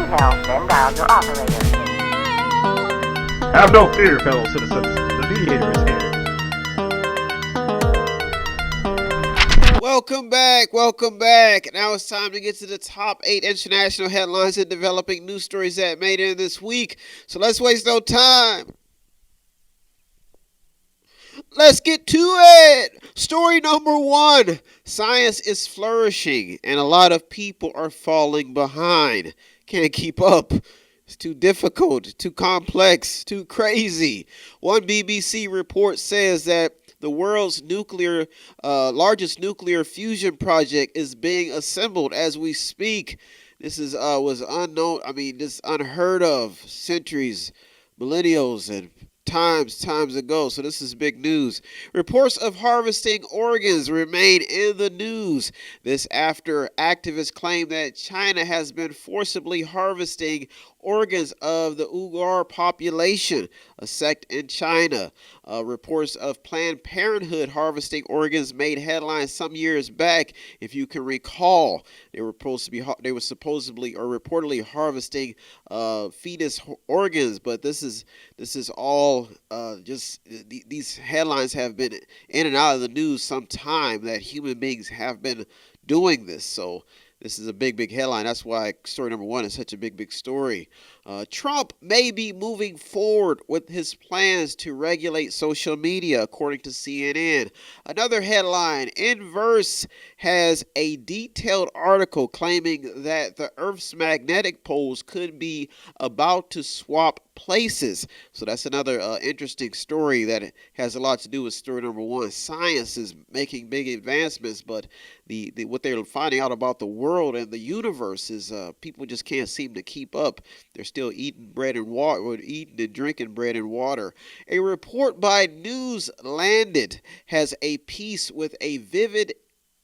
Intel, then dial your operator. Have no fear, fellow citizens. The Mediator is here. Welcome back. Now it's time to get to the top 8 international headlines and developing news stories that made it this week. So let's waste no time. Let's get to it. Story number 1. Science is flourishing and a lot of people are falling behind. Can't keep up. It's too difficult, too complex, too crazy. One BBC report says that the world's largest nuclear fusion project is being assembled as we speak. This was unknown. This unheard of centuries, millennials, and times ago. So this is big news. Reports of harvesting organs remain in the news. This after activists claim that China has been forcibly harvesting organs of the Uyghur population, a sect in China. Reports of Planned Parenthood harvesting organs made headlines some years back. If you can recall, they were supposedly or reportedly harvesting fetus organs, but this is all these headlines have been in and out of the news some time that human beings have been doing this. So this is a big headline. That's why story number 1 is such a big story. Trump may be moving forward with his plans to regulate social media, according to CNN. Another headline, Inverse has a detailed article claiming that the Earth's magnetic poles could be about to swap places. So that's another interesting story that has a lot to do with story number 1. Science is making big advancements, but the what they're finding out about the world and the universe is people just can't seem to keep up. They're still eating bread and water, or eating and drinking bread and water. A report by News Landed has a piece with a vivid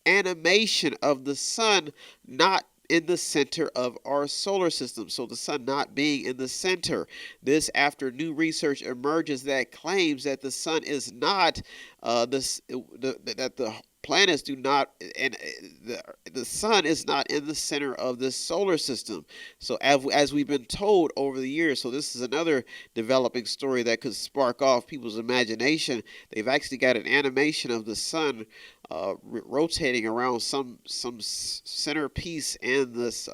animation of the sun not in the center of our solar system. So the sun not being in the center. This after new research emerges that claims that the sun is not that the planets do not, and the sun is not in the center of the solar system. So as we've been told over the years, so this is another developing story that could spark off people's imagination. They've actually got an animation of the sun rotating around some centerpiece in this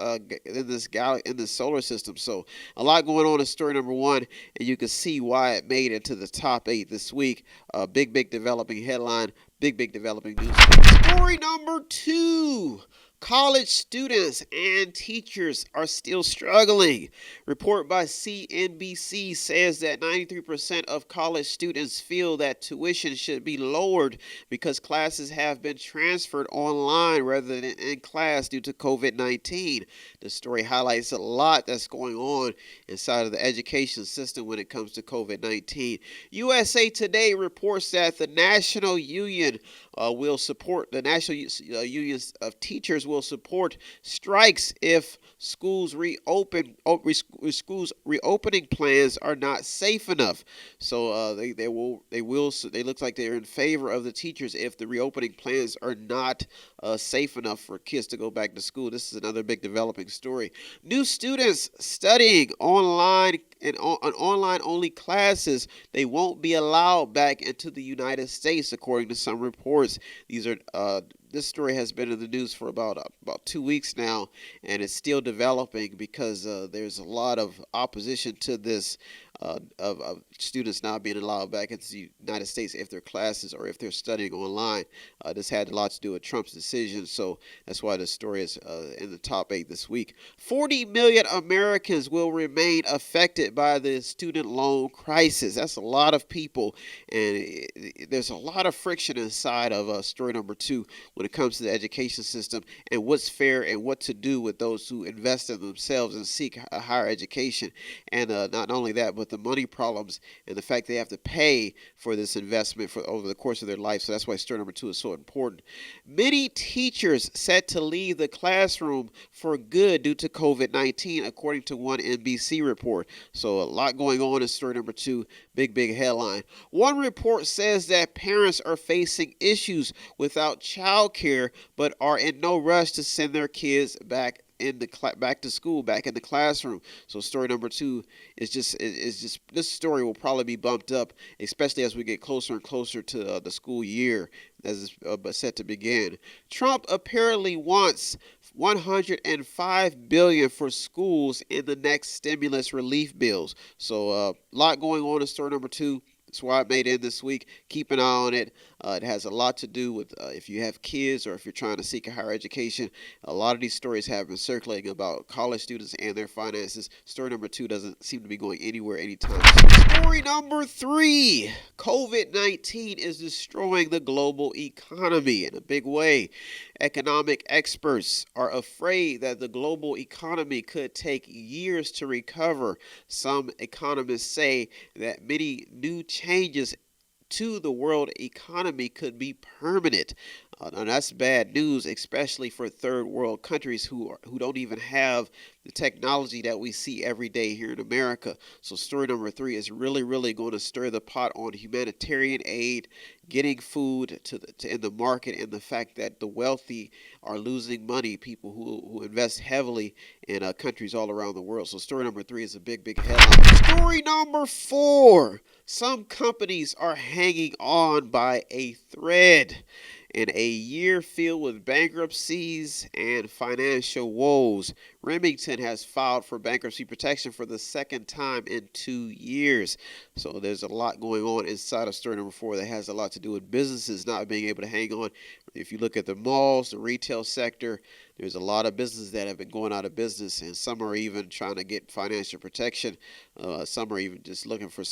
solar system. So a lot going on in story number 1, and you can see why it made it to the top 8 this week. Big developing headline. Big developing news. Story number 2. College students and teachers are still struggling. Report by CNBC says that 93% of college students feel that tuition should be lowered because classes have been transferred online rather than in class due to COVID-19. The story highlights a lot that's going on inside of the education system when it comes to COVID-19. USA Today reports that the National Union Unions of Teachers will support strikes if schools reopening plans are not safe enough. So they look like they're in favor of the teachers if the reopening plans are not safe enough for kids to go back to school. This is another big developing story. New students studying online and on online-only classes, they won't be allowed back into the United States, according to some reports. This story has been in the news for about 2 weeks now, and it's still developing because there's a lot of opposition to this of students not being allowed back into the United States if their classes or if they're studying online. This had a lot to do with Trump's decision, so that's why the story is in the top 8 this week. 40 million Americans will remain affected by the student loan crisis. That's a lot of people, and there's a lot of friction inside of story number 2 when it comes to the education system and what's fair and what to do with those who invest in themselves and seek a higher education. And not only that, but the money problems and the fact they have to pay for this investment for over the course of their life. So that's why story number 2 is so important. Many teachers set to leave the classroom for good due to COVID-19, according to one NBC report. So a lot going on in story number 2. Big headline. One report says that parents are facing issues without child care, but are in no rush to send their kids back in the back to school, back in the classroom. So story number 2 is just this story will probably be bumped up, especially as we get closer and closer to the school year as it's set to begin. Trump apparently wants $105 billion for schools in the next stimulus relief bills. So a lot going on in story number 2. That's why I made it this week. Keep an eye on it. It has a lot to do with if you have kids or if you're trying to seek a higher education. A lot of these stories have been circulating about college students and their finances. Story number 2 doesn't seem to be going anywhere anytime soon. Story number 3. COVID-19 is destroying the global economy in a big way. Economic experts are afraid that the global economy could take years to recover. Some economists say that many new changes to the world economy could be permanent. And that's bad news, especially for third world countries who don't even have the technology that we see every day here in America. So story number 3 is really going to stir the pot on humanitarian aid, getting food in the market, and the fact that the wealthy are losing money, people who invest heavily in countries all around the world. So story number 3 is a big headline. Story number 4. Some companies are hanging on by a thread. In a year filled with bankruptcies and financial woes, Remington has filed for bankruptcy protection for the second time in 2 years. So there's a lot going on inside of story number 4 that has a lot to do with businesses not being able to hang on. If you look at the malls, the retail sector, there's a lot of businesses that have been going out of business, and some are even trying to get financial protection. Some are even just looking for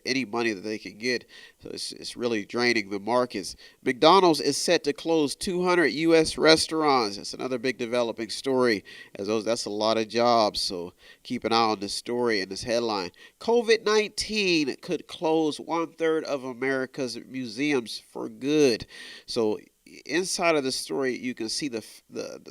any money that they can get. So it's really draining the markets. McDonald's is set to close 200 U.S. restaurants. That's another big developing story, as that's a lot of jobs. So keep an eye on this story and this headline. COVID-19 could close 1/3 of America's museums for good. So inside of the story, you can see the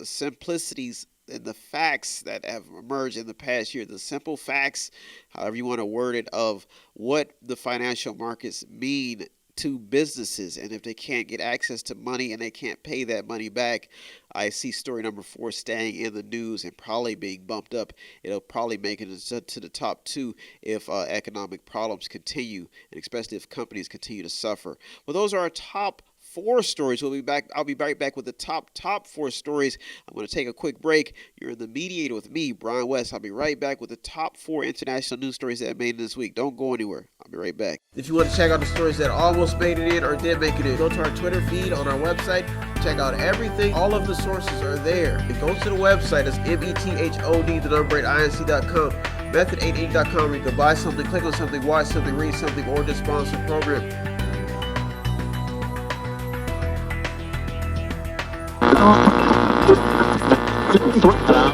simplicities and the facts that have emerged in the past year, the simple facts, however you want to word it, of what the financial markets mean to businesses, and if they can't get access to money and they can't pay that money back. I see story number 4 staying in the news and probably being bumped up. It'll probably make it to the top 2 if economic problems continue, and especially if companies continue to suffer. Well, those are our top 4 stories. We'll be back. I'll be right back with the top 4 stories. I'm going to take a quick break. You're in the Mediator with me, Brian West. I'll be right back with the top 4 international news stories that made it this week. Don't go anywhere. I'll be right back. If you want to check out the stories that almost made it in or did make it in, go to our Twitter feed on our website. Check out everything. All of the sources are there. And go to the website. It's method8inc.com. Method8inc.com, where you can buy something, click on something, watch something, read something, or just sponsor a program.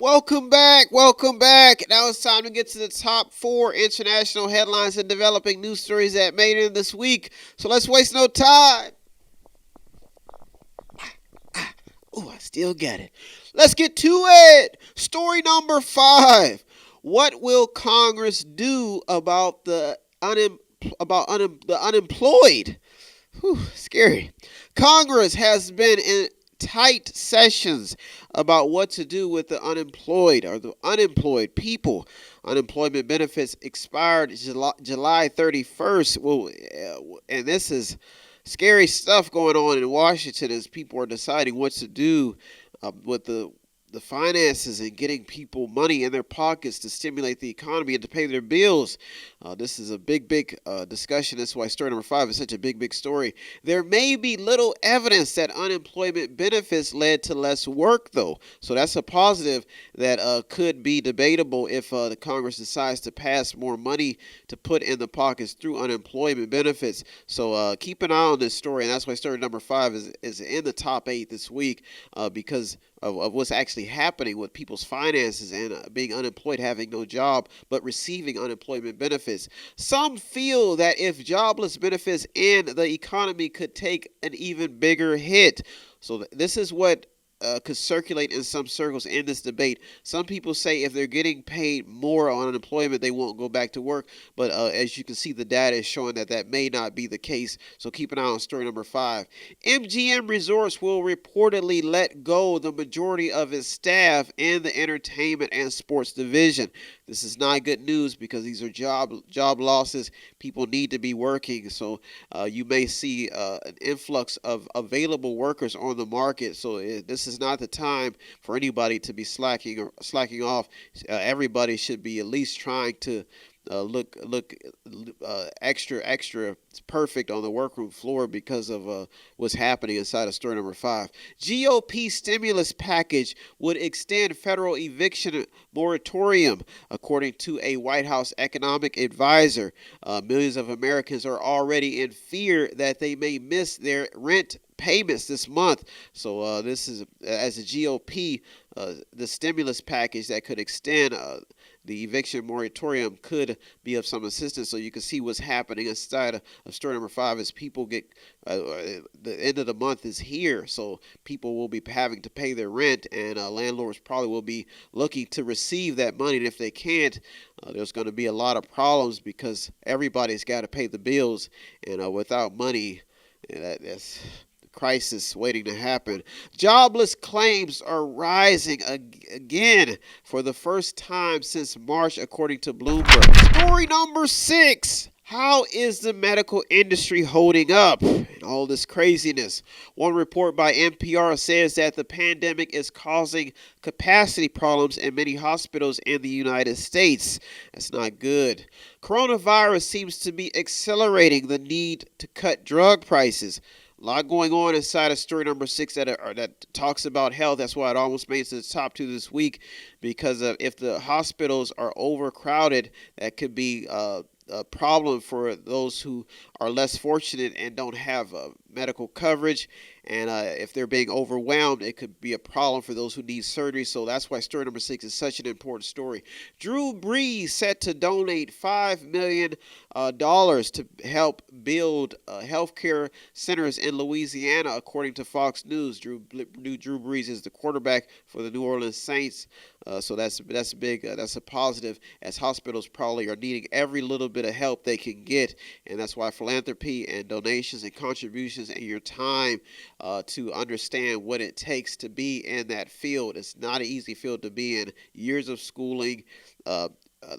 Welcome back. Now it's time to get to the top 4 international headlines and developing news stories that made it this week. So let's waste no time. Oh, I still got it. Let's get to it. Story number 5. What will Congress do about the unemployed? Whew, scary. Congress has been in tight sessions about what to do with the unemployed or the unemployed people. Unemployment benefits expired July 31st. Well, and this is scary stuff going on in Washington as people are deciding what to do with the finances and getting people money in their pockets to stimulate the economy and to pay their bills. This is a big discussion. That's why story number 5 is such a big story. There may be little evidence that unemployment benefits led to less work, though. So that's a positive that could be debatable if the Congress decides to pass more money to put in the pockets through unemployment benefits. So keep an eye on this story, and that's why story number 5 is in the top 8 this week because of what's actually happening with people's finances and being unemployed, having no job, but receiving unemployment benefits. Some feel that if jobless benefits end, the economy could take an even bigger hit. So this is what could circulate in some circles in this debate. Some people say if they're getting paid more on unemployment, they won't go back to work. But as you can see, the data is showing that that may not be the case. So keep an eye on story number 5. MGM Resorts will reportedly let go the majority of its staff in the entertainment and sports division. This is not good news because these are job losses. People need to be working. So you may see an influx of available workers on the market. So this is not the time for anybody to be slacking off. Everybody should be at least trying to look extra perfect on the workroom floor because of what's happening inside of story number 5. GOP stimulus package would extend federal eviction moratorium, according to a White House economic advisor. Millions of Americans are already in fear that they may miss their rent payments this month. So this is, as a GOP, the stimulus package that could extend the eviction moratorium could be of some assistance. So you can see what's happening inside of story number 5 as people get, the end of the month is here. So people will be having to pay their rent, and landlords probably will be looking to receive that money. And if they can't, there's going to be a lot of problems because everybody's got to pay the bills. And without money, that's crisis waiting to happen. Jobless claims are rising again for the first time since March, according to Bloomberg. Story number 6. How is the medical industry holding up in all this craziness? One report by NPR says that the pandemic is causing capacity problems in many hospitals in the United States. That's not good. Coronavirus seems to be accelerating the need to cut drug prices. A lot going on inside of story number 6 that talks about health. That's why it almost made it to the top 2 this week, because if the hospitals are overcrowded, that could be a problem for those who are less fortunate and don't have medical coverage. And if they're being overwhelmed, it could be a problem for those who need surgery. So that's why story number 6 is such an important story. Drew Brees set to donate $5 million to help build healthcare centers in Louisiana, according to Fox News. Drew Brees is the quarterback for the New Orleans Saints. So that's big. That's a positive, as hospitals probably are needing every little bit of help they can get. And that's why philanthropy and donations and contributions and your time to understand what it takes to be in that field. It's not an easy field to be in. Years of schooling,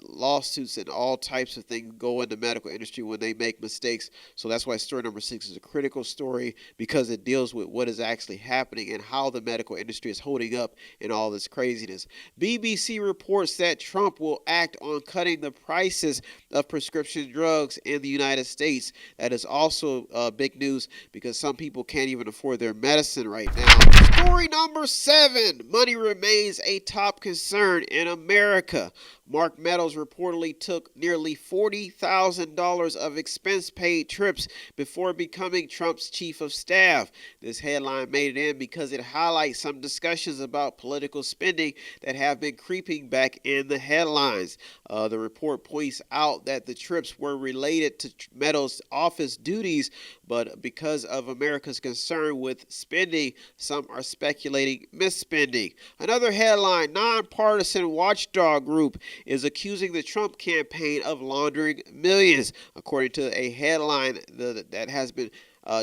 lawsuits and all types of things go in the medical industry when they make mistakes. So that's why story number 6 is a critical story, because it deals with what is actually happening and how the medical industry is holding up in all this craziness. BBC reports that Trump will act on cutting the prices of prescription drugs in the United States. That is also big news, because some people can't even afford their medicine right now. Story number 7. Money remains a top concern in America. Mark Meadows reportedly took nearly $40,000 of expense-paid trips before becoming Trump's chief of staff. This headline made it in because it highlights some discussions about political spending that have been creeping back in the headlines. The report points out that the trips were related to Meadows' office duties, but because of America's concern with spending, some are speculating misspending. Another headline: nonpartisan watchdog group is accusing the Trump campaign of laundering millions, according to a headline that has been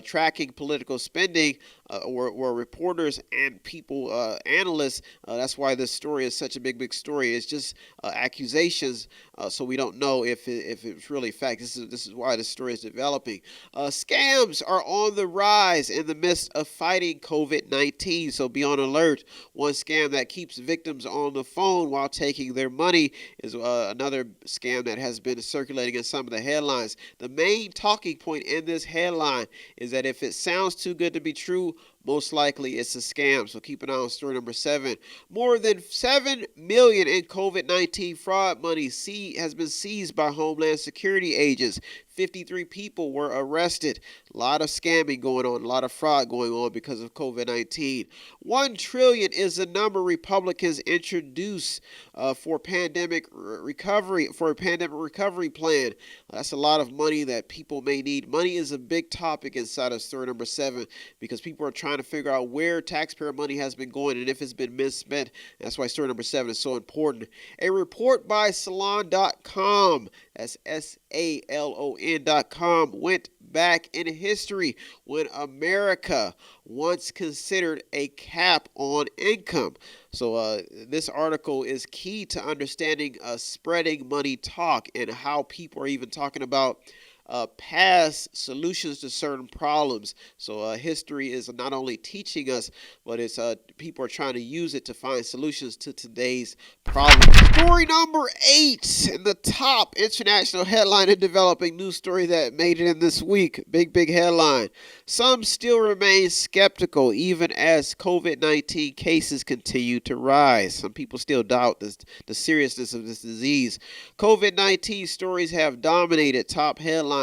tracking political spending, were reporters and people, analysts. That's why this story is such a big story. It's just accusations, so we don't know if it's really fact. This is why this story is developing. Scams are on the rise in the midst of fighting COVID-19, so be on alert. One scam that keeps victims on the phone while taking their money is another scam that has been circulating in some of the headlines. The main talking point in this headline is that if it sounds too good to be true, most likely it's a scam. So keep an eye on story number 7. More than $7 million in COVID-19 fraud money has been seized by Homeland Security agents. 53 people were arrested. A lot of scamming going on, a lot of fraud going on because of COVID-19. 1 trillion is the number Republicans introduced for a pandemic recovery plan. That's a lot of money that people may need. Money is a big topic inside of story number 7 because people are trying to figure out where taxpayer money has been going and if it's been misspent. That's why story number 7 is so important. A report by Salon.com, that's SALON.com, went back in history when America once considered a cap on income. So this article is key to understanding spreading money talk and how people are even talking about past solutions to certain problems. So history is not only teaching us, but it's people are trying to use it to find solutions to today's problems. Story number 8 in the top international headline and developing news story that made it in this week. Big headline. Some still remain skeptical even as COVID-19 cases continue to rise. Some people still doubt the seriousness of this disease. COVID-19 stories have dominated top headlines,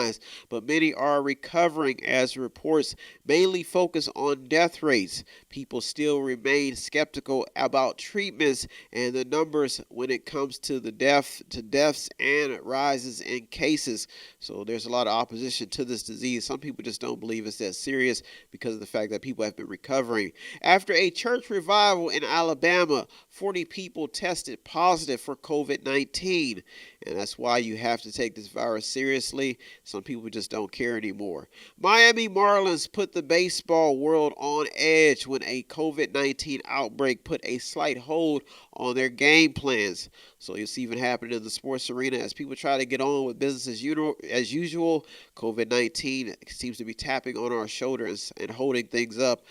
but many are recovering as reports mainly focus on death rates. People still remain skeptical about treatments and the numbers when it comes to the deaths and rises in cases. So there's a lot of opposition to this disease. Some people just don't believe it's that serious because of the fact that people have been recovering. After a church revival in Alabama, 40 people tested positive for COVID-19. And that's why you have to take this virus seriously. Some people just don't care anymore. Miami Marlins put the baseball world on edge when a COVID-19 outbreak put a slight hold on their game plans. So you'll see even happening in the sports arena as people try to get on with business as usual. COVID-19 seems to be tapping on our shoulders and holding things up.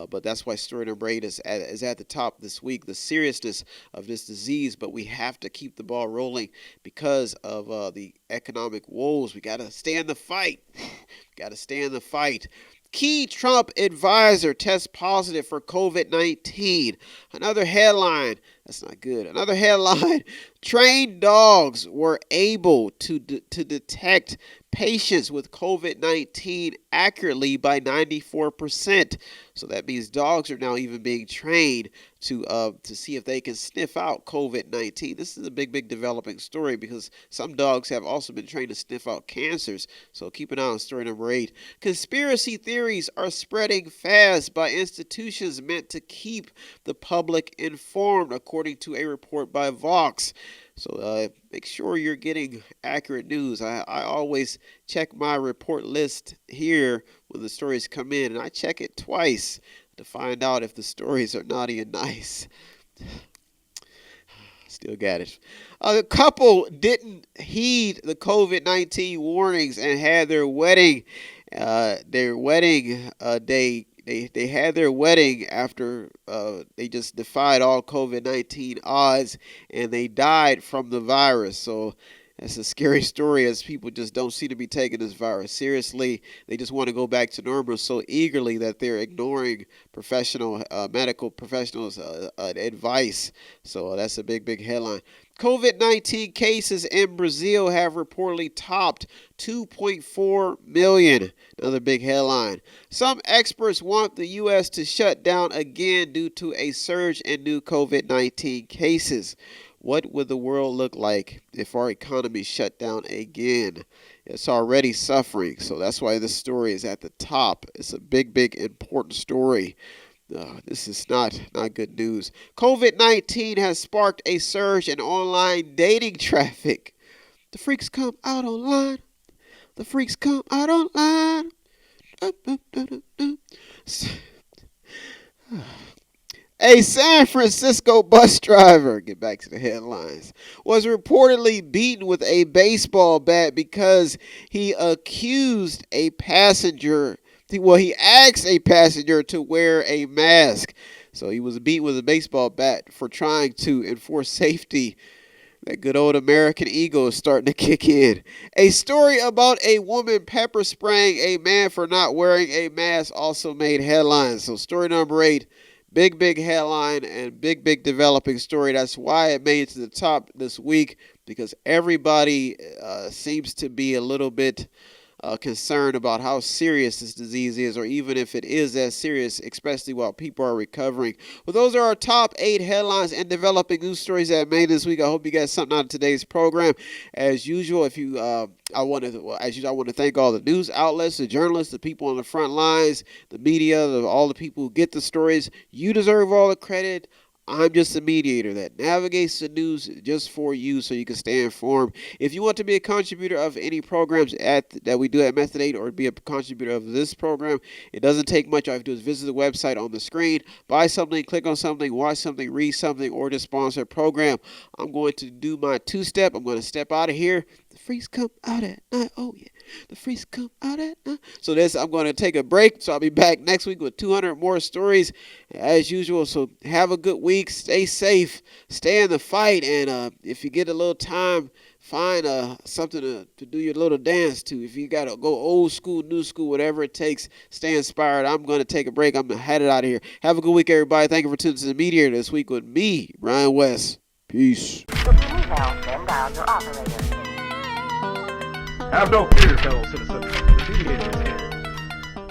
But that's why story number 8 is at the top this week. The seriousness of this disease, but we have to keep the ball rolling because of the economic woes. We got to stay in the fight. Key Trump advisor tests positive for COVID-19. Another headline. That's not good. Another headline. Trained dogs were able to detect patients with COVID-19 accurately by 94%. So that means dogs are now even being trained to see if they can sniff out COVID-19. This is a big developing story because some dogs have also been trained to sniff out cancers. So keep an eye on story number 8. Conspiracy theories are spreading fast by institutions meant to keep the public informed, according to a report by Vox. So make sure you're getting accurate news. I always check my report list here when the stories come in, and I check it twice to find out if the stories are naughty and nice. Still got it. The couple didn't heed the COVID-19 warnings and had their wedding. They had their wedding after they just defied all COVID-19 odds, and they died from the virus. So that's a scary story as people just don't seem to be taking this virus seriously. They just want to go back to normal so eagerly that they're ignoring medical professionals' advice. So that's a big headline. COVID-19 cases in Brazil have reportedly topped 2.4 million. Another big headline. Some experts want the U.S. to shut down again due to a surge in new COVID-19 cases. What would the world look like if our economy shut down again? It's already suffering, so that's why this story is at the top. It's a big important story. This is not good news. COVID-19 has sparked a surge in online dating traffic. The freaks come out online. The freaks come out online. A San Francisco bus driver, get back to the headlines, was reportedly beaten with a baseball bat because he accused a passenger. He asked a passenger to wear a mask. So he was beat with a baseball bat for trying to enforce safety. That good old American ego is starting to kick in. A story about a woman pepper spraying a man for not wearing a mask also made headlines. So story number 8, Big headline and big developing story. That's why it made it to the top this week, because everybody seems to be a little bit concerned about how serious this disease is, or even if it is that serious, especially while people are recovering. Well, those are our top 8 headlines and developing news stories that made this week. I hope you got something out of today's program. As usual, I want to thank all the news outlets, the journalists, the people on the front lines, the media, all the people who get the stories. You deserve all the credit. I'm just a mediator that navigates the news just for you so you can stay informed. If you want to be a contributor of any programs that we do at Method 8, or be a contributor of this program, it doesn't take much. All you have to do is visit the website on the screen, buy something, click on something, watch something, read something, or just sponsor a program. I'm going to do my 2-step. I'm going to step out of here. The freaks come out at night. Oh, yeah. The freaks come out at night. So I'm going to take a break. So I'll be back next week with 200 more stories as usual. So have a good week. Stay safe. Stay in the fight. And if you get a little time, find something to do your little dance to. If you got to go old school, new school, whatever it takes, stay inspired. I'm going to take a break. I'm headed out of here. Have a good week, everybody. Thank you for tuning to the Mediator this week with me, Ryan West. Peace. If you need help, then dial your operator. Have no fear, fellow citizens. The Mediator is